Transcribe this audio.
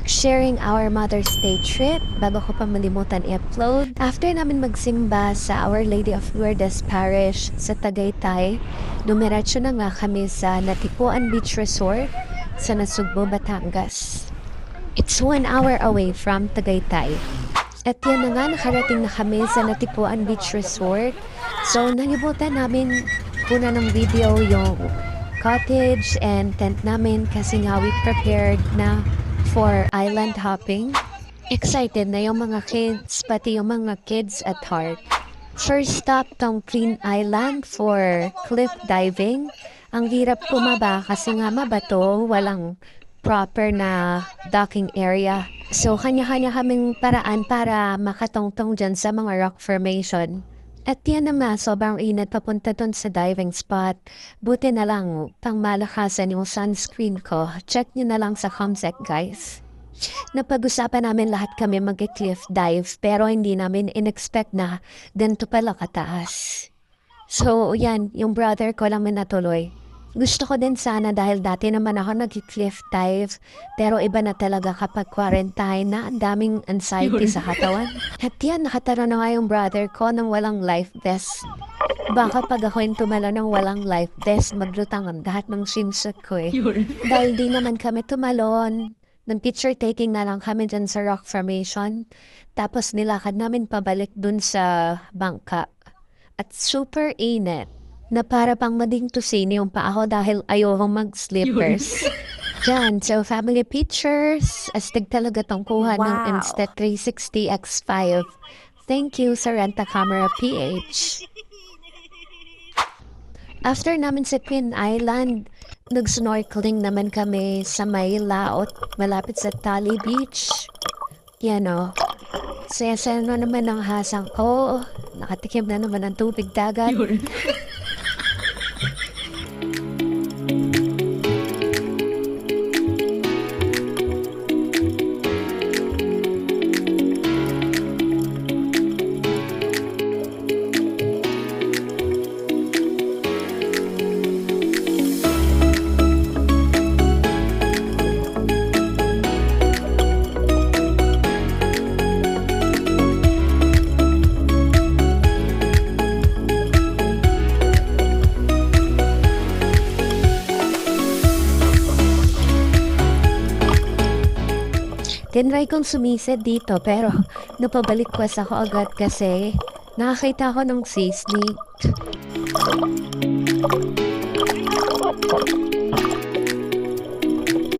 sharing our Mother's Day trip bago ko pa malimutan i-upload. After namin magsimba sa Our Lady of Lourdes Parish sa Tagaytay, dumiretso na nga kami sa Natipuan Beach Resort sa Nasugbo, Batangas. It's 1 hour away from Tagaytay. At yan na nga, nakarating na kami sa Natipuan Beach Resort. So, nalimutan namin kuna ng video yung cottage and tent namin kasi nga we prepared na for island hopping. Excited na yung mga kids, pati yung mga kids at heart. First stop tong Green Island for cliff diving. Ang hirap bumaba kasi nga mabato, walang proper na docking area. So, kanya-kanya kaming paraan para makatongtong dyan sa mga rock formation. At yan naman, sobrang init papunta dun sa diving spot. Buti na lang, pang malakasan yung sunscreen ko. Check nyo na lang sa Comsec, guys. Napag-usapan namin lahat kami mag-cliff dive, pero hindi namin in-expect na ganito pala kataas. So, yan, yung brother ko lang natuloy. Gusto ko din sana dahil dati naman ako nag-cliff dive, pero iba na talaga kapag quarantine na ang daming anxiety sa katawan. At yan, nakatara na nga yung brother ko ng walang life vest. Baka pag ako yung tumalo ng walang life vest, maglutang ang lahat ng swimsuit ko eh. Dahil di naman kami tumalon. Nang picture taking na lang kami dyan sa rock formation. Tapos nilakad namin pabalik dun sa bangka. At super init. Na para pang mading tusini yung paa ko dahil ayokong mag-slippers. Diyan, so family pictures. Astig talaga tong kuha ng Insta360 X5. Thank you sa Renta Camera PH. After namin sa Queen Island, nag-snorkeling naman kami sa may laot, malapit sa Tali Beach. Yan o. Saya-saya na naman ang hasang ko. Nakatikim na naman ng tubig dagat. Tinry kong sumisid dito pero napabalik was ako agad kasi nakakita ko ng sea snake.